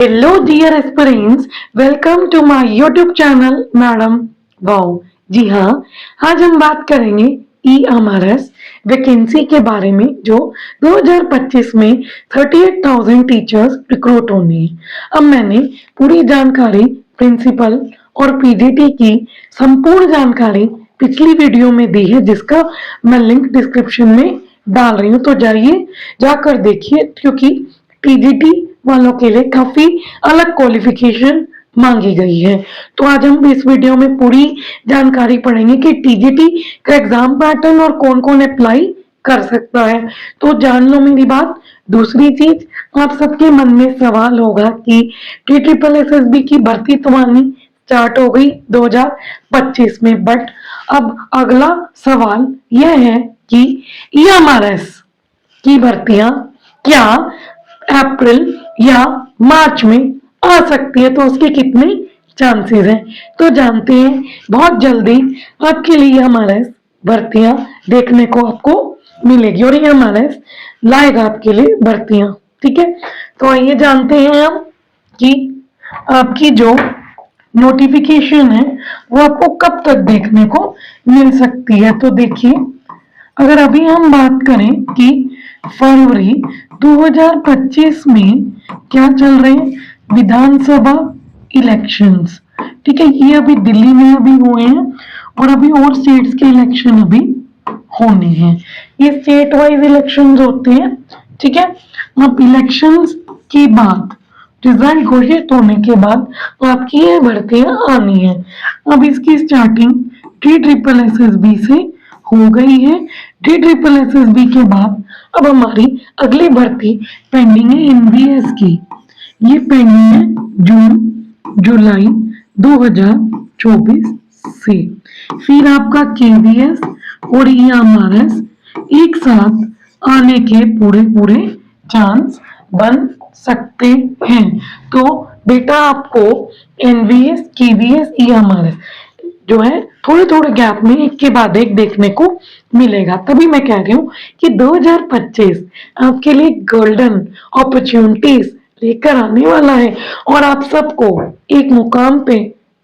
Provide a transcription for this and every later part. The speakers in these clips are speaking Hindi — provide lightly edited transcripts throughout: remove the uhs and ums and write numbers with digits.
Hello dear aspirants, welcome to my YouTube channel madam wow. जी हाँ, आज हम बात करेंगे EMRS वैकेंसी के बारे में जो 2025 में 38,000 टीचर्स रिक्रूट होंगे। अब मैंने पूरी जानकारी प्रिंसिपल और पीजीटी की संपूर्ण जानकारी पिछली वीडियो में दी है, जिसका मैं लिंक डिस्क्रिप्शन में डाल रही हूँ, तो जाइए जाकर देखिए, क्योंकि टीजीटी वालों के लिए काफी अलग क्वालिफिकेशन मांगी गई है। तो आज हम इस वीडियो में पूरी जानकारी पढ़ेंगे कि टीजीटी का एग्जाम पैटर्न और कौन कौन अप्लाई कर सकता है। तो जान लो मेरी बात। दूसरी चीज, आप सबके मन में सवाल होगा कि TSSB की भर्ती तो आनी स्टार्ट हो गई 2025 में, बट अब अगला सवाल यह है कि EMRS की भर्तियां क्या अप्रैल या मार्च में आ सकती है, तो उसके कितने चांसेस हैं, तो जानते हैं। बहुत जल्दी आपके लिए हमारे भर्तियां देखने को आपको मिलेगी और ये हमारे लाएगा आपके लिए भर्तियां। ठीक है, तो आइए जानते हैं हम कि आपकी जो नोटिफिकेशन है वो आपको कब तक देखने को मिल सकती है। तो देखिए, अगर अभी हम बात करें कि फरवरी 2025 में क्या चल रहे हैं, विधानसभा इलेक्शंस। ठीक है, ये अभी दिल्ली में अभी हुए हैं और अभी और स्टेट्स के इलेक्शन अभी होने हैं। ये स्टेट वाइज इलेक्शंस होते हैं। ठीक है, अब इलेक्शंस के बाद रिजल्ट घोषित होने के बाद आपकी ये भर्तियां आनी है। अब इसकी स्टार्टिंग TSSB से हो गई है। TSSB के बाद अब हमारी अगली भर्ती पेंडिंग है NVS की। ये पेंडिंग है जून जुलाई 2024 से। फिर आपका KVS और EMRS एक साथ आने के पूरे चांस बन सकते हैं। तो बेटा आपको NVS, KVS, EMRS जो है थोड़े थोड़े गैप में एक के बाद एक देखने को मिलेगा। तभी मैं कह रही हूँ कि 2025 आपके लिए गोल्डन अपॉर्चुनिटीज लेकर आने वाला है और आप सबको एक मुकाम पे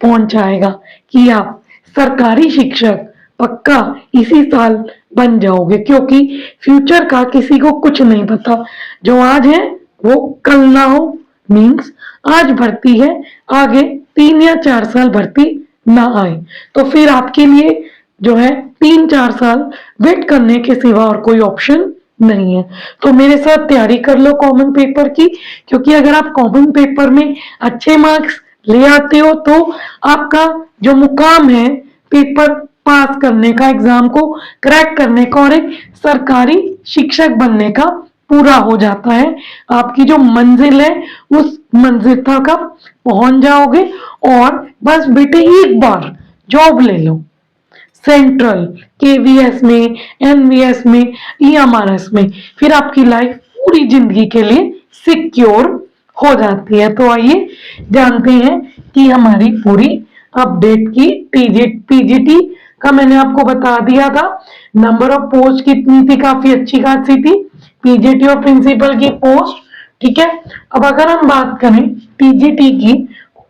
पहुंचाएगा कि आप सरकारी शिक्षक पक्का इसी साल बन जाओगे, क्योंकि फ्यूचर का किसी को कुछ नहीं पता। जो आज है वो कल ना हो, मीन्स आज भर्ती है, आगे 3 या 4 साल भर्ती ना आए, तो फिर आपके लिए जो है 3-4 साल वेट करने के सिवा और कोई ऑप्शन नहीं है। तो मेरे साथ तैयारी कर लो कॉमन पेपर की, क्योंकि अगर आप कॉमन पेपर में अच्छे मार्क्स ले आते हो तो आपका जो मुकाम है पेपर पास करने का, एग्जाम को क्रैक करने का और एक सरकारी शिक्षक बनने का पूरा हो जाता है। आपकी जो मंजिल है उस मंजिल तक आप पहुंच जाओगे और बस बेटे एक बार जॉब ले लो सेंट्रल, KVS में, NVS में, EMRS में, फिर आपकी लाइफ पूरी जिंदगी के लिए सिक्योर हो जाती है। तो आइए जानते हैं कि हमारी पूरी अपडेट की PGT का मैंने आपको बता दिया था। नंबर ऑफ पोस्ट कितनी थी, काफी अच्छी खासी थी PGT और प्रिंसिपल की पोस्ट। ठीक है, अब अगर हम बात करें TGT की,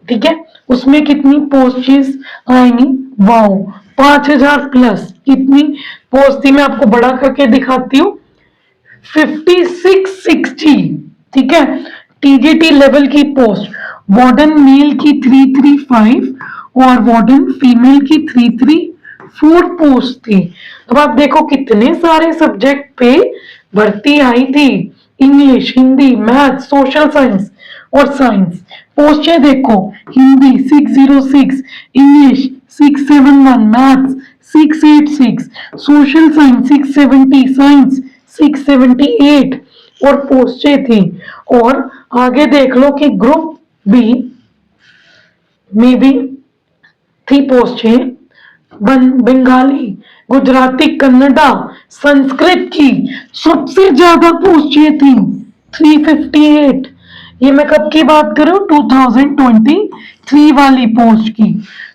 ठीक है, उसमें कितनी पोस्टेस आएंगी, वाओ 5,000 प्लस। कितनी पोस्ट थी मैं आपको बड़ा करके दिखाती हूँ, 5660। ठीक है, TGT लेवल की पोस्ट, वार्डन मेल की 335 और वार्डन फीमेल की 334 पोस्ट थी। अब आप देखो कितने सारे सब्जेक्ट पे भर्ती आई थी, English, Hindi, math, social science और साइंस। पोस्टें देखो, Hindi 606, English 671, maths 686, social science 670, science 678 और पोस्टें थी। और आगे देख लो कि ग्रुप बी में भी थी पोस्टें, बंगाली, गुजराती, कन्नडा, संस्कृत की सबसे ज्यादा पोस्टें थी 358। ये मैं कब की बात करूं, 2023 वाली पोस्ट की।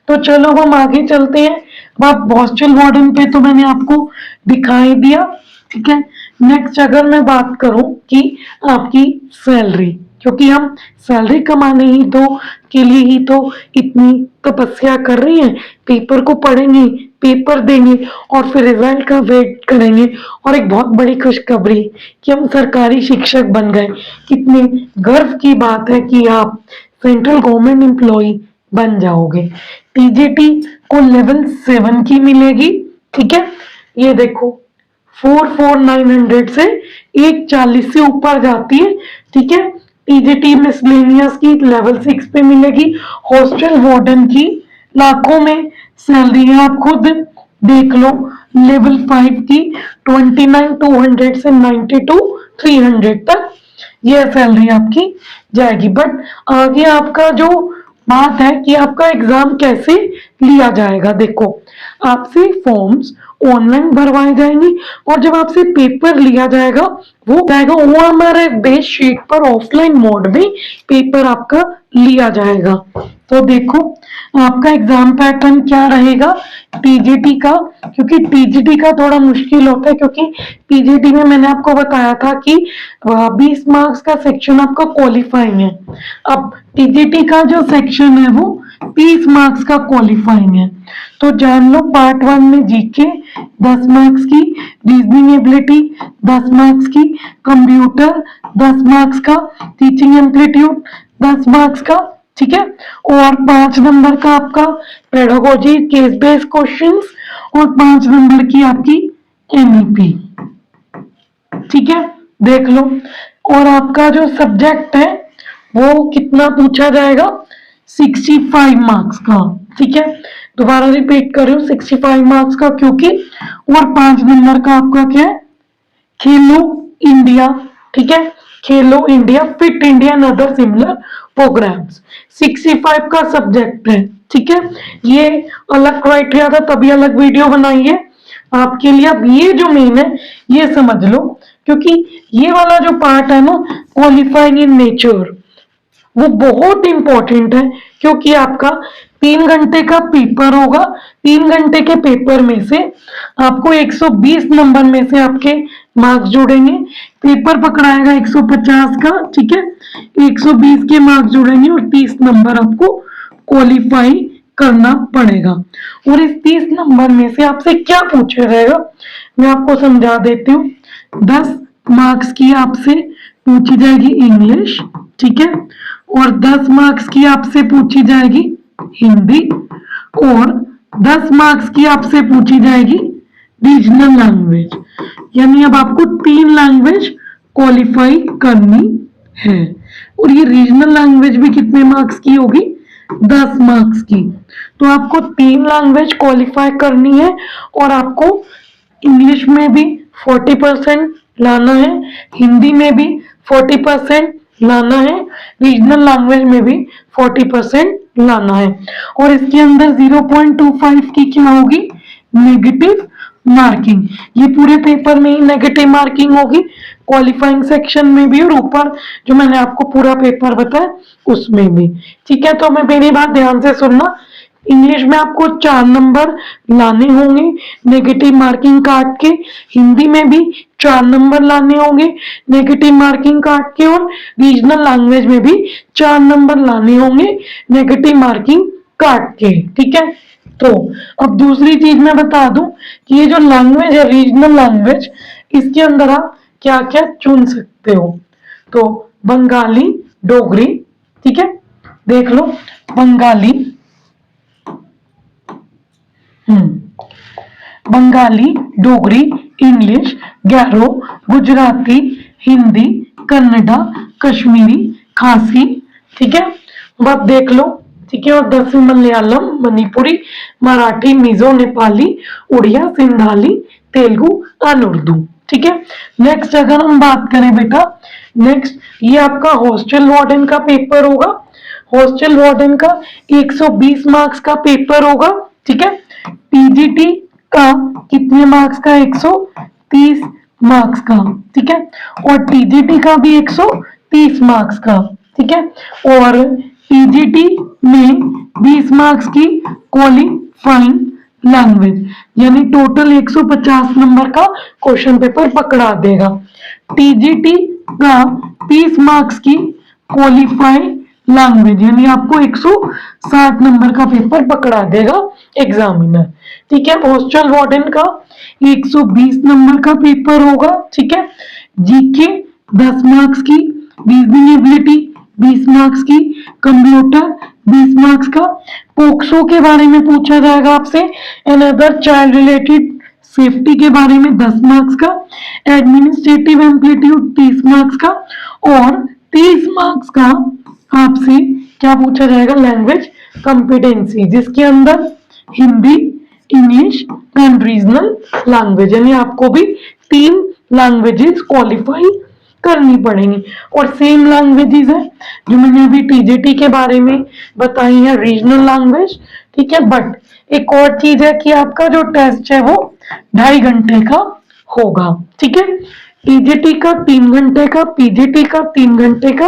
तो चलो हम आगे चलते हैं। अब हॉस्टल वार्डन पे तो मैंने आपको दिखाई दिया। ठीक है, नेक्स्ट अगर मैं बात करूं कि आपकी सैलरी, क्योंकि हम सैलरी कमाने ही तो के लिए ही तो इतनी तपस्या कर रही हैं। पेपर को पढ़ेंगे, पेपर देंगे और फिर रिजल्ट का वेट करेंगे। और एक बहुत बड़ी खुशखबरी कि हम सरकारी शिक्षक बन गए। कितने गर्व की बात है कि आप सेंट्रल गवर्नमेंट एम्प्लॉई बन जाओगे। टीजीटी को लेवल 7 की मिलेगी, ठीक है। ये देखो 44900 से 140 से ऊपर जाती है, ठीक है। टीजीटी मिसलेनियस की लेवल 6 पे मिलेगी। हॉस्टल वार्डन की लाखों में सैलरी है, आप खुद देख लो। लेवल 5 की 29,200 से 92,300 तक ये सैलरी आपकी जाएगी। बट आगे आपका जो बात है कि आपका एग्जाम कैसे लिया जाएगा। देखो, आपसे फॉर्म्स ऑनलाइन भरवाए जाएंगे और जब आपसे पेपर लिया जाएगा वो हमारे बेस शीट पर ऑफलाइन मोड में पेपर आपका लिया जाएगा। तो देखो आपका एग्जाम पैटर्न क्या रहेगा टीजीटी का, क्योंकि टीजीटी का थोड़ा मुश्किल होता है, क्योंकि टीजीटी में मैंने आपको बताया था कि 20 मार्क्स का सेक्शन आपका क्वालिफाइंग है। अब टीजीटी का जो सेक्शन है वो 30 मार्क्स का क्वालिफाइंग है। तो जान लो, पार्ट 1 में जीके 10 मार्क्स की, रीजनिंग एबिलिटी 10 मार्क्स की, कंप्यूटर 10 मार्क्स का, टीचिंग एप्टीट्यूड 10 मार्क्स का, ठीक है। और 5 नंबर का आपका पेडागोजी केस बेस्ड क्वेश्चंस और 5 नंबर की आपकी एमईपी, ठीक है। देख लो। और आपका जो सब्जेक्ट है वो कितना पूछा जाएगा, 65 मार्क्स का, ठीक है। दोबारा रिपीट कर रही हूँ, 65 मार्क्स का, क्योंकि और 5 नंबर का आपका क्या है, खेलो इंडिया, ठीक है। खेलो India, fit India and other similar programmes 65 का सब्जेक्ट है, ठीक है। ये अलग क्राइटेरिया था तभी अलग वीडियो बनाई है आपके लिए। अब ये जो मेन है ये समझ लो, क्योंकि ये वाला जो पार्ट है ना, क्वालिफाइंग इन नेचर, वो बहुत इंपॉर्टेंट है। क्योंकि आपका 3 घंटे का पेपर होगा। 3 घंटे के पेपर में से आपको 120 नंबर में से आपके मार्क्स जुड़ेंगे। पेपर पकड़ाएगा 150 का, ठीक है। 120 के मार्क्स जुड़ेंगे और 30 नंबर आपको क्वालिफाई करना पड़ेगा। और इस 30 नंबर में से आपसे क्या पूछा जाएगा मैं आपको समझा देती हूँ। 10 मार्क्स की आपसे पूछी जाएगी इंग्लिश, ठीक है। और 10 मार्क्स की आपसे पूछी जाएगी हिंदी और 10 मार्क्स की आपसे पूछी जाएगी रीजनल लैंग्वेज। यानी अब आपको 3 लैंग्वेज क्वालिफाई करनी है। और ये रीजनल लैंग्वेज भी कितने मार्क्स की होगी, 10 मार्क्स की। तो आपको 3 लैंग्वेज क्वालिफाई करनी है और आपको इंग्लिश में भी 40% लाना है, हिंदी में भी 40% लाना है, रीजनल लैंग्वेज में भी 40% लाना है। और इसके अंदर 0.25 की क्या होगी, नेगेटिव मार्किंग। ये पूरे पेपर में ही नेगेटिव मार्किंग होगी, क्वालिफाइंग सेक्शन में भी और ऊपर जो मैंने आपको पूरा पेपर बताया उसमें भी, ठीक है। तो मैं मेरी बात ध्यान से सुनना। इंग्लिश में आपको 4 नंबर लाने होंगे नेगेटिव मार्किंग काट के, हिंदी में भी 4 नंबर लाने होंगे नेगेटिव मार्किंग काट के, और रीजनल लैंग्वेज में भी 4 नंबर लाने होंगे नेगेटिव मार्किंग काट के, ठीक है। तो अब दूसरी चीज मैं बता दूं कि ये जो लैंग्वेज है रीजनल लैंग्वेज, इसके अंदर आप क्या क्या चुन सकते हो। तो बंगाली, डोगरी, ठीक है। देख लो, बंगाली, बंगाली, डोगरी, इंग्लिश, गैरो, गुजराती, हिंदी, कन्नड़ा, कश्मीरी, खासी, ठीक है। अब आप देख लो, ठीक है। और 10वीं मलयालम, मणिपुरी, मराठी, मिजो, नेपाली, उड़िया, सिंधाली, तेलुगु, उर्दू, ठीक है। नेक्स्ट अगर हम बात करें बेटा, नेक्स्ट ये आपका हॉस्टल वार्डन का पेपर होगा। हॉस्टल वार्डन का 120 मार्क्स का पेपर होगा, ठीक है। टीजीटी का कितने मार्क्स का, 130 मार्क्स का, ठीक है। और टीजीटी का भी 130 मार्क्स का, ठीक है। और टीजीटी में 20 मार्क्स की क्वालिफाइंग लैंग्वेज, यानी टोटल 150 नंबर का क्वेश्चन पेपर पकड़ा देगा। टीजीटी का 30 मार्क्स की क्वालिफाई लैंग्वेज, यानी आपको 160 नंबर का पेपर पकड़ा देगा एग्जामिनर। ठीक है, हॉस्टल वार्डन का 120 नंबर का पेपर होगा। ठीक है, जीके 10 मार्क्स की, रीजनिंग एबिलिटी 20 मार्क्स की, कंप्यूटर 20 मार्क्स का, पोक्सो के बारे में पूछा जाएगा आपसे, and other child related safety के बारे में 10 मार्क्स का, एडमिनिस्ट्रेटिव एम्पलीट्यूड 30 मार्क्स का, और 30 मार्क्स का आपसे क्या पूछा जाएगा, लैंग्वेज कॉम्पिटेंसी, जिसके अंदर Hindi, English and regional language, यानी आपको भी 3 लैंग्वेजेस क्वालिफाई करनी पड़ेंगी। और सेम लैंग्वेजेस है जो मैंने अभी टीजीटी के बारे में बताई है, रीजनल लैंग्वेज। ठीक है, बट एक और चीज है कि आपका जो टेस्ट है वो 2.5 घंटे का होगा। ठीक है, टीजीटी का 3 घंटे का, पीजीटी का 3 घंटे का,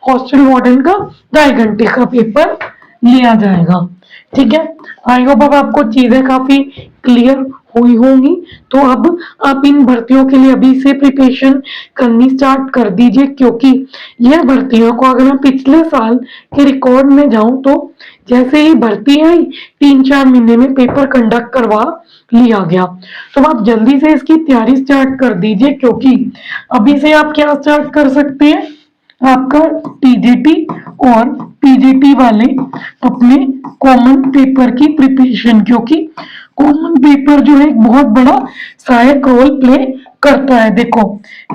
हॉस्टल वार्डन का 2.5 घंटे का पेपर लिया जाएगा। ठीक है, आई होप अब आपको चीजें काफी क्लियर हुई होंगी। तो अब आप इन भर्तियों के लिए अभी से प्रिपरेशन करनी स्टार्ट कर दीजिए, क्योंकि यह भर्तियों को अगर मैं पिछले साल के रिकॉर्ड में जाऊं तो जैसे ही भर्ती आई 3-4 महीने में पेपर कंडक्ट करवा लिया गया। तो आप जल्दी से इसकी तैयारी स्टार्ट कर दीजिए, क्योंकि अभी से आप क्या स्टार्ट कर सकते हैं, आपका टीजीटी और पीजीटी वाले अपने कॉमन पेपर की प्रिपरेशन, क्योंकि कॉमन पेपर जो है एक बहुत बड़ा सहायक रोल प्ले करता है। देखो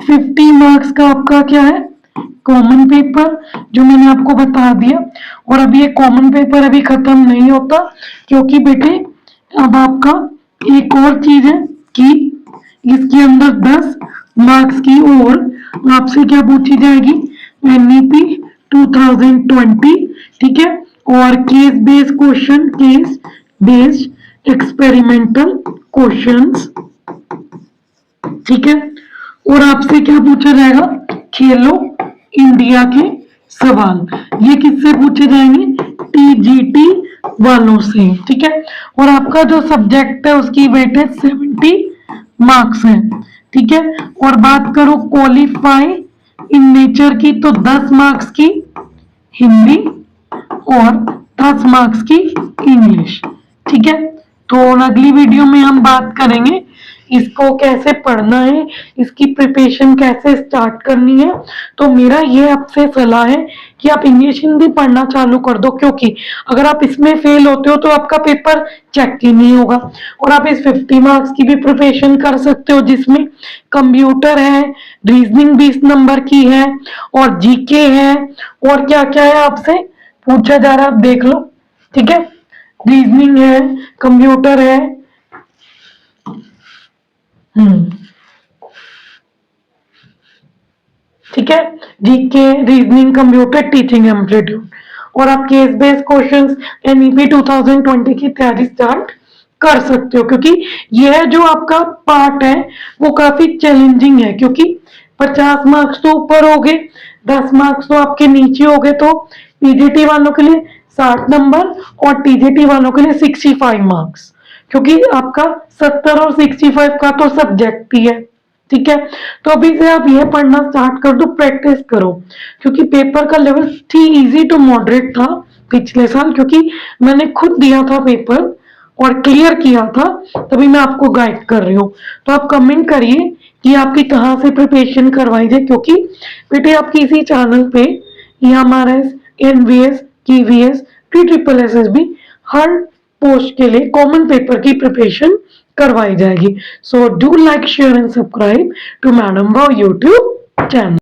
50 मार्क्स का आपका क्या है, कॉमन पेपर, जो मैंने आपको बता दिया। और अभी ये कॉमन पेपर अभी खत्म नहीं होता, क्योंकि बेटे अब आपका एक और चीज है कि इसके अंदर 10 मार्क्स की और आपसे क्या पूछी जाएगी, एनईपी 2020। ठीक है, और case based question, case based experimental questions. ठीक है, और आपसे क्या पूछा जाएगा, खेलो इंडिया के सवाल, ये किससे पूछे जाएंगे, टीजीटी वालों से। ठीक है, और आपका जो सब्जेक्ट है उसकी वेटेज 70 मार्क्स है। ठीक है, और बात करो क्वालिफाई इन नेचर की, तो 10 मार्क्स की हिंदी और 10 मार्क्स की इंग्लिश। ठीक है, तो अगली वीडियो में हम बात करेंगे इसको कैसे पढ़ना है, इसकी प्रिपरेशन कैसे स्टार्ट करनी है। तो मेरा ये आपसे सलाह है कि आप इंग्लिश हिंदी पढ़ना चालू कर दो, क्योंकि अगर आप इसमें फेल होते हो तो आपका पेपर चेक ही नहीं होगा। और आप इस 50 मार्क्स की भी प्रिपरेशन कर सकते हो, जिसमें कंप्यूटर है, रीजनिंग 20 नंबर की है, और जीके है, और क्या क्या है आपसे पूछा जा रहा है, आप देख लो। ठीक है, रीजनिंग है, कंप्यूटर है, ठीक है, GK, reasoning, computer, teaching aptitude, और आप केस बेस्ड क्वेश्चंस एनईपी 2020 की तैयारी स्टार्ट कर सकते हो, क्योंकि यह जो आपका पार्ट है वो काफी चैलेंजिंग है, क्योंकि 50 मार्क्स तो ऊपर हो गए, 10 मार्क्स तो आपके नीचे हो गए। तो पीजीटी वालों के लिए 60 नंबर और टीजीटी वालों के लिए 65 मार्क्स, क्योंकि आपका 70 और 65 का तो सब्जेक्ट ही है। ठीक है, तो अभी से आप यह पढ़ना स्टार्ट कर दो, प्रैक्टिस करो, क्योंकि पेपर का लेवल थी इजी टू मॉडरेट था पिछले साल, क्योंकि मैंने खुद दिया था पेपर और क्लियर किया था, तभी मैं आपको गाइड कर रही हूँ। तो आप कमेंट करिए कि आपकी कहाँ से प्रिपरेशन करवाई जाए, क्योंकि बेटे आपकी इसी चैनल पे EMRS, NVS, KVS, TSSSB हर पोस्ट के लिए कॉमन पेपर की प्रिपरेशन करवाई जाएगी। So do like, share and subscribe to madam wow YouTube channel.